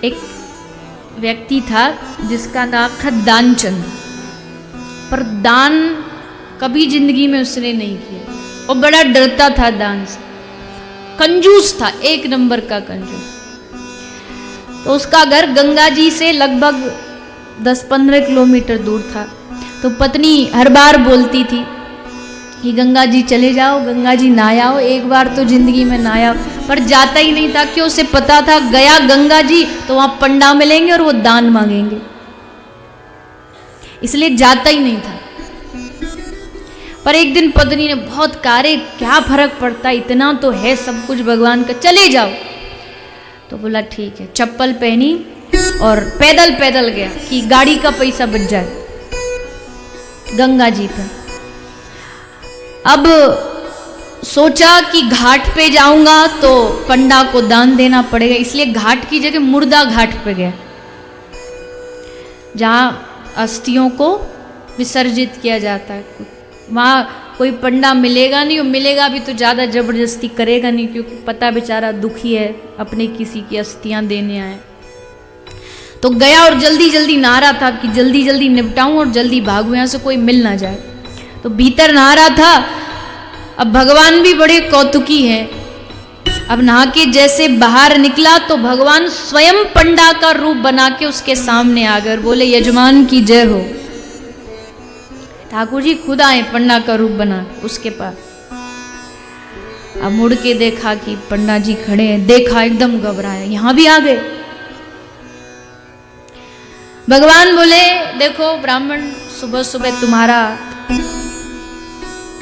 एक व्यक्ति था जिसका नाम था दानचंद, पर दान कभी जिंदगी में उसने नहीं किया और बड़ा डरता था दान से, कंजूस था, एक नंबर का कंजूस। तो उसका घर गंगा जी से लगभग 10-15 किलोमीटर दूर था। तो पत्नी हर बार बोलती थी कि गंगा जी चले जाओ, गंगा जी नहाओ, एक बार तो जिंदगी में नहाओ, पर जाता ही नहीं था क्यों, उसे पता था गया गंगा जी तो वहां पंडा मिलेंगे और वो दान मांगेंगे, इसलिए जाता ही नहीं था। पर एक दिन पत्नी ने बहुत कारे, क्या फर्क पड़ता, इतना तो है सब कुछ भगवान का, चले जाओ। तो बोला ठीक है, चप्पल पहनी और पैदल पैदल गया कि गाड़ी का पैसा बच जाए गंगा जी पर। अब सोचा कि घाट पे जाऊंगा तो पंडा को दान देना पड़ेगा, इसलिए घाट की जगह मुर्दा घाट पे गया, जहां अस्थियों को विसर्जित किया जाता है। वहां कोई पंडा मिलेगा नहीं, और मिलेगा भी तो ज़्यादा जबरदस्ती करेगा नहीं, क्योंकि पता बेचारा दुखी है, अपने किसी की अस्थियां देने आए। तो गया और जल्दी जल्दी नहा रहा था कि जल्दी जल्दी निपटाऊं और जल्दी भागूं, यहाँ से कोई मिल ना जाए। तो भीतर नहा रहा था। अब भगवान भी बड़े कौतुकी हैं। अब नहा के जैसे बाहर निकला तो भगवान स्वयं पंडा का रूप बना के उसके सामने आ गए, बोले यजमान की जय हो। ठाकुर जी खुद आए पंडा का रूप बना उसके पास। अब मुड़ के देखा कि पंडा जी खड़े हैं, देखा एकदम घबराया, यहां भी आ गए। भगवान बोले देखो ब्राह्मण, सुबह सुबह तुम्हारा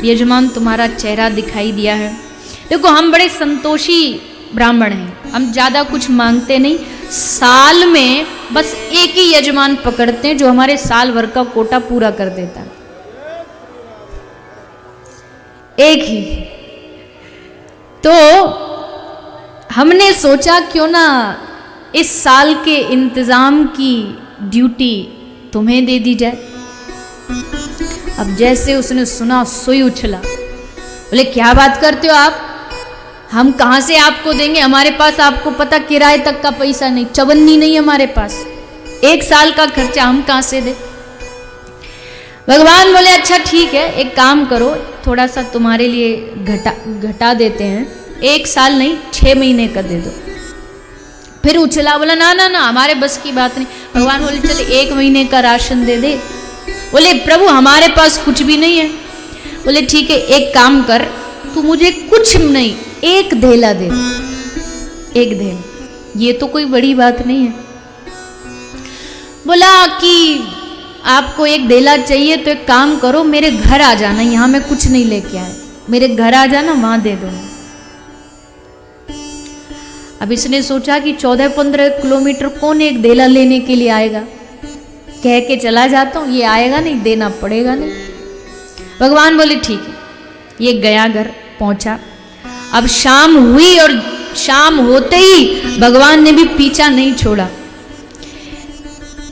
यजमान तुम्हारा चेहरा दिखाई दिया है। देखो हम बड़े संतोषी ब्राह्मण हैं, हम ज्यादा कुछ मांगते नहीं, साल में बस एक ही यजमान पकड़ते हैं जो हमारे साल भर का कोटा पूरा कर देता है, एक ही। तो हमने सोचा क्यों ना इस साल के इंतजाम की ड्यूटी तुम्हें दे दी जाए। अब जैसे उसने सुना सोई उछला, बोले क्या बात करते हो आप, हम कहां से आपको देंगे, हमारे पास आपको पता किराए तक का पैसा नहीं, चवन्नी नहीं हमारे पास, एक साल का खर्चा हम कहां से दे। भगवान बोले अच्छा ठीक है, एक काम करो, थोड़ा सा तुम्हारे लिए घटा देते हैं, एक साल नहीं 6 महीने का दे दो। फिर उछला, बोला ना ना ना हमारे बस की बात नहीं। भगवान बोले चल 1 महीने का राशन दे दे। बोले प्रभु हमारे पास कुछ भी नहीं है। बोले ठीक है, एक काम कर, तू मुझे कुछ नहीं, एक धेला दे, एक धेला, ये तो कोई बड़ी बात नहीं है। बोला कि आपको एक धेला चाहिए तो एक काम करो, मेरे घर आ जाना, यहां मैं कुछ नहीं लेके आया, मेरे घर आ जाना, वहां दे दो। अब इसने सोचा कि 14-15 किलोमीटर कौन एक धेला लेने के लिए आएगा, कह के चला जाता हूं, ये आएगा नहीं, देना पड़ेगा नहीं। भगवान बोले ठीक है, ये गया, घर पहुंचा। अब शाम हुई और शाम होते ही भगवान ने भी पीछा नहीं छोड़ा,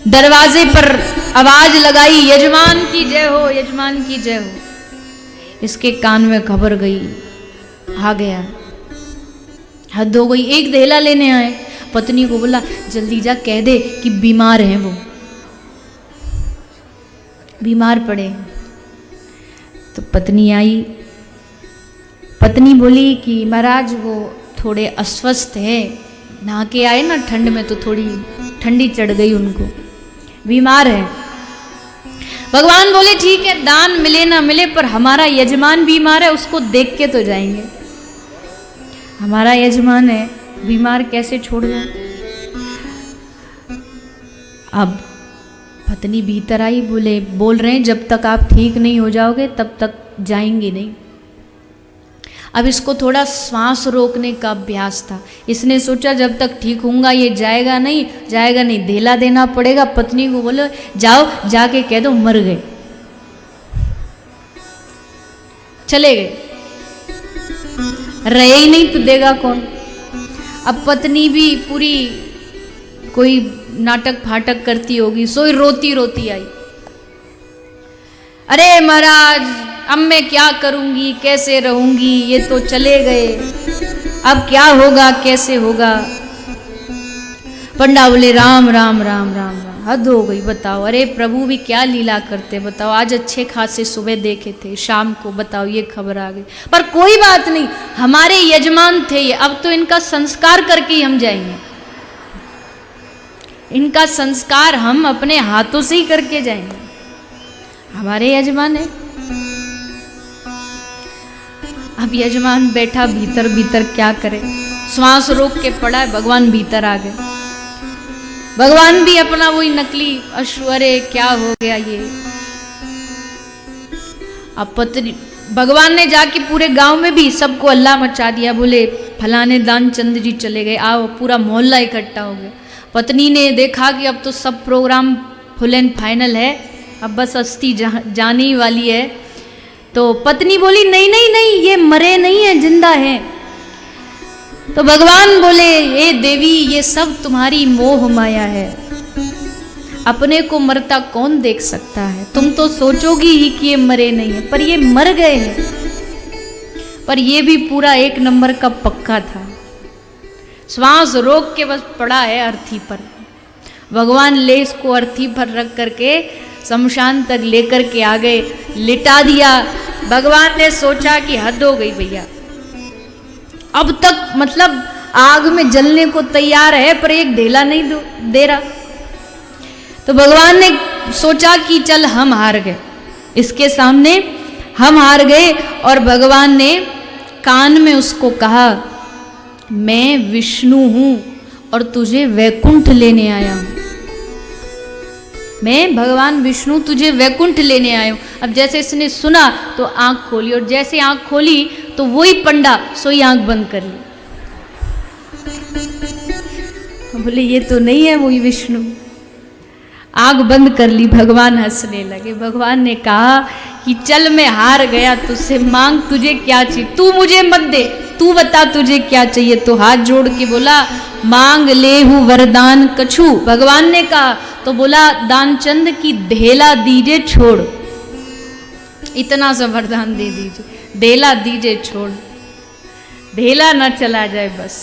दरवाजे पर आवाज लगाई, यजमान की जय हो, यजमान की जय हो। इसके कान में खबर गई, आ गया, हद हो गई, एक धेला लेने आए। पत्नी को बोला जल्दी जा कह दे कि बीमार हैं, वो बीमार पड़े। तो पत्नी आई, पत्नी बोली कि महाराज वो थोड़े अस्वस्थ है, नहा के आए ना ठंड में तो थोड़ी ठंडी चढ़ गई उनको, बीमार है। भगवान बोले ठीक है, दान मिले ना मिले पर हमारा यजमान बीमार है, उसको देख के तो जाएंगे, हमारा यजमान है, बीमार कैसे छोड़ जाए। अब पत्नी भीतर आई, बोल रहे हैं जब तक आप ठीक नहीं हो जाओगे तब तक जाएंगे नहीं। अब इसको थोड़ा श्वास रोकने का अभ्यास था, इसने सोचा जब तक ठीक होऊंगा ये जाएगा नहीं, जाएगा नहीं, धेला देना पड़ेगा। पत्नी को बोलो जाओ जाके कह दो मर गए, चले गए, रहे ही नहीं तो देगा कौन। अब पत्नी भी पूरी कोई नाटक फाटक करती होगी, सोई रोती रोती आई, अरे महाराज अब मैं क्या करूंगी, कैसे रहूंगी, ये तो चले गए, अब क्या होगा कैसे होगा। पंडा बोले राम राम राम राम राम, हद हो गई बताओ। अरे प्रभु भी क्या लीला करते बताओ, आज अच्छे खासे सुबह देखे थे, शाम को बताओ ये खबर आ गई। पर कोई बात नहीं, हमारे यजमान थे ये, अब तो इनका संस्कार करके ही हम जाएंगे। इनका संस्कार हम अपने हाथों से ही करके जाएंगे, हमारे यजमान है। अब यजमान बैठा भीतर भीतर क्या करे, श्वास रोक के पड़ा है, भगवान भीतर आ गए। भगवान भी अपना वही नकली अश्वरे क्या हो गया ये। अब पत्नी भगवान ने जाके पूरे गांव में भी सबको अल्लाह मचा दिया, बोले फलाने दानचंद जी चले गए, आओ। पूरा मोहल्ला इकट्ठा हो गया। पत्नी ने देखा कि अब तो सब प्रोग्राम फुल एंड फाइनल है, अब बस अस्थि जाने ही वाली है। तो पत्नी बोली नहीं नहीं नहीं, ये मरे नहीं है, जिंदा है। तो भगवान बोले हे देवी, ये सब तुम्हारी मोह माया है, अपने को मरता कौन देख सकता है। तुम तो सोचोगी ही कि ये मरे नहीं है, पर ये मर गए हैं। पर ये भी पूरा एक नंबर का पक्का था, श्वास रोक के बस पड़ा है अर्थी पर। भगवान ले इसको अर्थी पर रख करके शमशान तक लेकर के आ गए, लिटा दिया। भगवान ने सोचा कि हद हो गई भैया, अब तक मतलब आग में जलने को तैयार है पर एक ढेला नहीं दे रहा। तो भगवान ने सोचा कि चल हम हार गए, इसके सामने हम हार गए। और भगवान ने कान में उसको कहा, मैं विष्णु हूं और तुझे वैकुंठ लेने आया हूं। मैं भगवान विष्णु तुझे वैकुंठ लेने आया हूं। अब जैसे इसने सुना तो आंख खोली, और जैसे आंख खोली तो वही पंडा सोई आंख बंद कर ली। बोले ये तो नहीं है वही विष्णु। आंख बंद कर ली, भगवान हंसने लगे। भगवान ने कहा कि चल मैं हार गया तुझसे, मांग तुझे क्या चाहिए, तू मुझे मत दे, तू बता तुझे क्या चाहिए। तो हाथ जोड़ के बोला मांग ले हूं वरदान कछु। भगवान ने कहा तो बोला दानचंद की ढेला दीजिए छोड़, इतना सा वरदान दे दीजिए, ढेला दीजिए छोड़, ढेला ना चला जाए बस।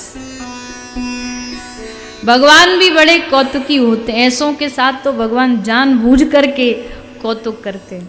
भगवान भी बड़े कौतुकी होते हैं, ऐसों के साथ तो भगवान जानबूझ करके कौतुक करते हैं।